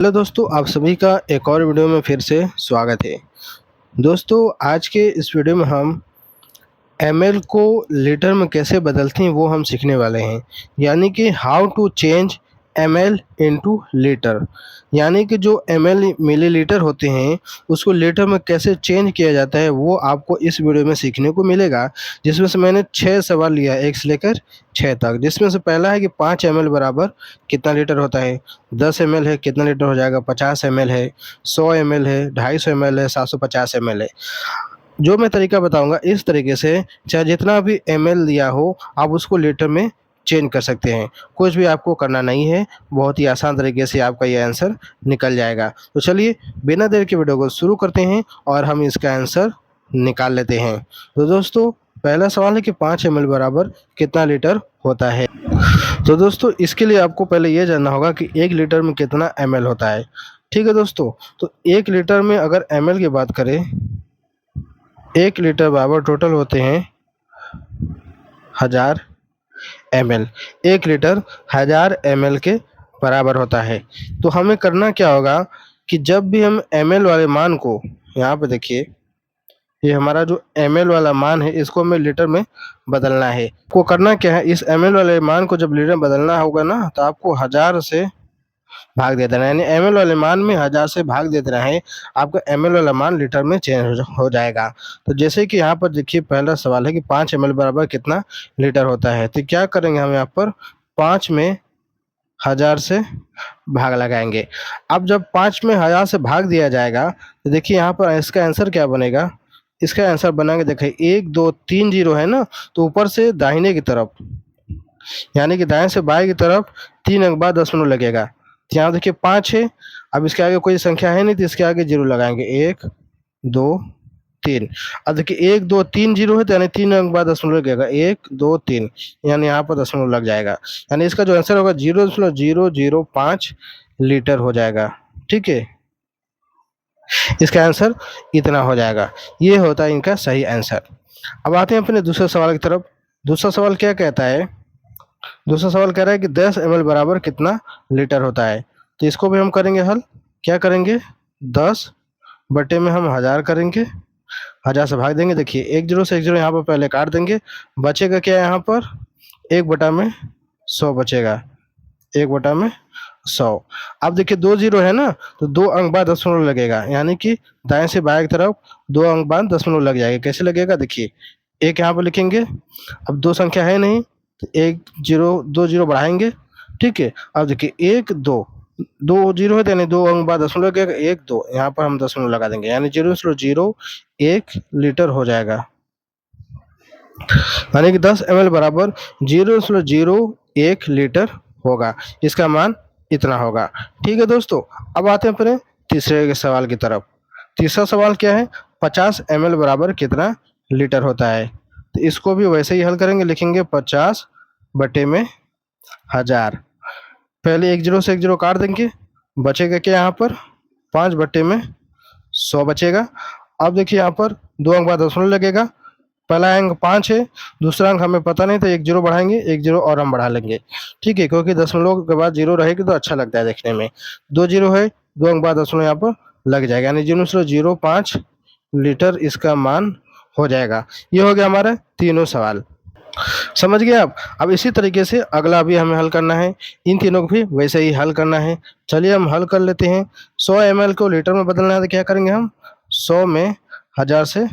Hello दोस्तों, आप सभी का एक और वीडियो में फिर से स्वागत है। दोस्तों, आज के इस वीडियो में हम एमएल को लीटर में कैसे बदलते हैं वो हम सीखने वाले हैं। यानी कि how to change ml into litre. यानी कि जो एमएल मिलीलीटर होते हैं उसको लीटर में कैसे चेंज किया जाता है वो आपको इस वीडियो में सीखने को मिलेगा। जिसमें से मैंने 6 सवाल लिया है 1 से लेकर 6 तक। जिसमें से पहला है कि 5 एमएल बराबर कितना लीटर होता है, 10 एमएल है कितना लीटर हो जाएगा, 50 एमएल है, 100 एमएल है, 250 एमएल है, 750 एमएल है। जो मैं तरीका बताऊंगा इस तरीके से चाहे जितना भी एमएल लिया हो आप उसको लीटर में चेंज कर सकते हैं। कुछ भी आपको करना नहीं है, बहुत ही आसान तरीके से आपका ये आंसर निकल जाएगा। तो चलिए बिना देर के वीडियो को शुरू करते हैं और हम इसका आंसर निकाल लेते हैं। तो दोस्तों, पहला सवाल है कि 5 एमएल बराबर कितना लीटर होता है। तो दोस्तों, इसके लिए आपको पहले ये जानना होगा कि 1 लीटर में कितना एमएल होता है। ठीक है दोस्तों, तो 1 लीटर में अगर एमएल की बात करें, 1 लीटर बराबर टोटल होते हैं 1000 एमएल। 1 लीटर 1000 एमएल के बराबर होता है। तो हमें करना क्या होगा कि जब भी हम एमएल वाले मान को, यहाँ पे देखिए ये हमारा जो एमएल वाला मान है इसको हमें लीटर में बदलना है। को करना क्या है, इस एमएल वाले मान को जब लीटर में बदलना होगा ना तो आपको 1000 से भाग दे देना है। यानी एमएल वाले मान में 1000 से भाग दे देना है, आपका एमएल वाला मान लीटर में चेंज हो जाएगा। तो जैसे कि यहाँ पर देखिए पहला सवाल है कि 5 एमएल बराबर कितना लीटर होता है। तो क्या करेंगे हम यहाँ पर 5 में 1000 से भाग लगाएंगे। अब जब 5 में 1000 से भाग दिया जाएगा तो देखिए यहाँ पर इसका आंसर क्या बनेगा। इसका आंसर बनाएंगे, देखिए 1 2 3 जीरो है ना, तो ऊपर से दाहिने की तरफ यानी कि दाएं से बाएं की तरफ 3 अंक बाद दशमलव लगेगा। तो यहाँ देखिए 5 है, अब इसके आगे कोई संख्या है नहीं तो इसके आगे जीरो लगाएंगे, 1 2 3। अब देखिए 1 2 3 जीरो है तो यानी 3 अंक बाद दशमलव लगेगा, 1 2 3, यानी यहाँ पर दशमलव लग जाएगा। यानी इसका जो आंसर होगा 0.005 लीटर हो जाएगा। ठीक है, इसका आंसर इतना हो जाएगा। ये होता है इनका सही आंसर। अब आते हैं अपने दूसरे सवाल की तरफ। दूसरा सवाल क्या कहता है, दूसरा सवाल कह रहा है कि 10 एमएल बराबर कितना लीटर होता है। तो इसको भी हम करेंगे हल। क्या करेंगे, 10 बटे में हम 1000 करेंगे, 1000 से भाग देंगे। देखिए 1 जीरो से 1 जीरो यहाँ पर पहले काट देंगे, बचेगा क्या यहाँ पर 1 बटा में 100 बचेगा, 1 बटा में 100। अब देखिए 2 जीरो है ना, तो 2 अंक बाद दशमलव लगेगा, यानी कि दाएं से बाएं की तरफ 2 अंक बाद दशमलव लग जाएगा। कैसे लगेगा, देखिए एक यहाँ पर लिखेंगे, अब दो संख्या है नहीं तो 1 जीरो 2 जीरो बढ़ाएंगे। ठीक है, अब देखिए 1 2 2 जीरो है तो यानी 2 अंक बाद दशमलव लगेगा, 1 2 यहाँ पर हम दशमलव लगा देंगे, यानी 0.01 लीटर हो जाएगा। यानी कि 10 एमएल बराबर 0.01 लीटर होगा, इसका मान इतना होगा। ठीक है दोस्तों, अब आते हैं अपने तीसरे के सवाल की तरफ। तीसरा सवाल क्या है, 50 एमएल बराबर कितना लीटर होता है। तो इसको भी वैसे ही हल करेंगे, लिखेंगे 50 बटे में 1000। पहले 1 जीरो से 1 जीरो काट देंगे, बचेगा क्या यहाँ पर 5 बटे में 100 बचेगा। अब देखिए यहाँ पर 2 अंक बाद दशमलव लगेगा, पहला अंक 5 है, दूसरा अंक हमें पता नहीं था, 1 जीरो बढ़ाएंगे, 1 जीरो और हम बढ़ा लेंगे। ठीक है, क्योंकि दशमलव के बाद जीरो रहेगी तो अच्छा लगता है देखने में। 2 जीरो है, 2 अंक बाद दशमलव यहाँ पर लग जाएगा, यानी 0.05 लीटर इसका मान हो जाएगा। ये हो गया हमारा तीनों सवाल, समझ गए आप। अब इसी तरीके से अगला भी हमें हल करना है, इन तीनों को भी वैसे ही हल करना है। चलिए हम हल कर लेते हैं। 100 एमएल को लीटर में बदलना है तो क्या करेंगे हम 100 में 1000 से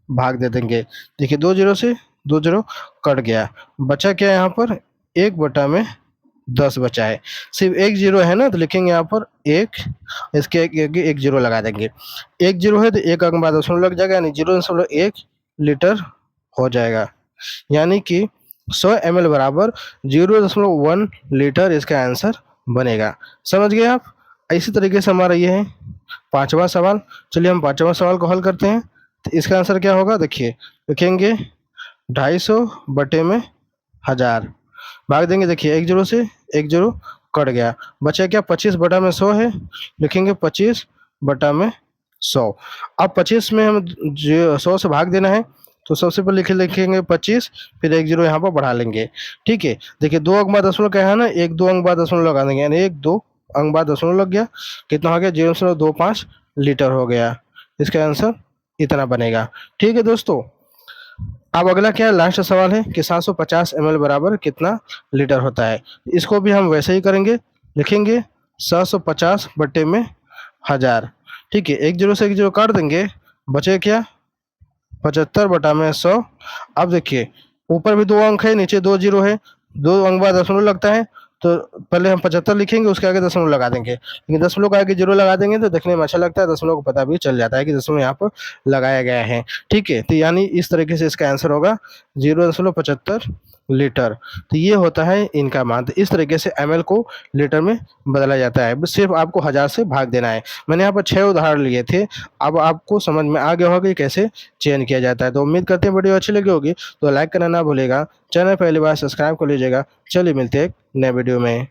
भाग दे देंगे। देखिए 2 जीरो से 2 जीरो कट गया, बचा क्या यहाँ पर 1 बटा में 10 बचा है। सिर्फ 1 जीरो है ना तो लिखेंगे यहाँ पर 1, इसके आगे 1 जीरो लगा देंगे। 1 जीरो है तो 1 अंक बाद दशमलव लग जाएगा, यानी 0.1 लीटर हो जाएगा। यानी कि 100 एमएल बराबर 0.1 लीटर इसका आंसर बनेगा। समझ गए आप। इसी तरीके से हमारा ये है पांचवा सवाल। चलिए हम पांचवा सवाल को हल करते हैं। तो इसका आंसर क्या होगा, देखिए लिखेंगे 250 बटे में 1000, भाग देंगे। देखिए 1 जीरो से 1 जीरो कट गया, बचा क्या 25 बटा में 100 है, लिखेंगे 25 बटा में 100। अब 25 में हम 100 से भाग देना है तो सबसे पहले लिखेंगे 25, फिर 1 जीरो यहाँ पर बढ़ा लेंगे। ठीक है, देखिए 2 अंक बाद दशमलव क्या है ना, 1 2 अंक बाद दशमलव लगा देंगे, यानी 1 2 अंक बाद दशमलव लग गया, कितना हो गया 0.25 लीटर हो गया। इसका आंसर इतना बनेगा। ठीक है दोस्तों, अब अगला क्या है, लास्ट सवाल है कि 750 ml बराबर कितना लीटर होता है। इसको भी हम वैसे ही करेंगे, लिखेंगे 750 बट्टे में 1000। ठीक है, एक जीरो से एक जीरो काट देंगे, बचे क्या 75 बटा में 100। अब देखिए ऊपर भी दो अंक है, नीचे दो जीरो है, दो अंक बाद दशमलव लगता है, तो पहले हम 75 लिखेंगे, उसके आगे दशमलव लगा देंगे। लेकिन दशमलव के आगे जीरो लगा देंगे तो देखने में अच्छा लगता है, दशमलव को पता भी चल जाता है कि दशमलव यहाँ पर लगाया गया है। ठीक है, तो यानी इस तरीके से इसका आंसर होगा 0.75 लीटर। तो ये होता है इनका मान। तो इस तरीके से ml को लीटर में बदला जाता है। बस सिर्फ आपको 1000 से भाग देना है। मैंने यहाँ पर 6 उदाहरण लिए थे, अब आपको समझ में आ गया होगा कि कैसे चयन किया जाता है। तो उम्मीद करते हैं वीडियो अच्छी लगी होगी, तो लाइक करना ना भूलेगा, चैनल पहली बार सब्सक्राइब कर लीजिएगा। चलिए मिलते हैं एक नए वीडियो में।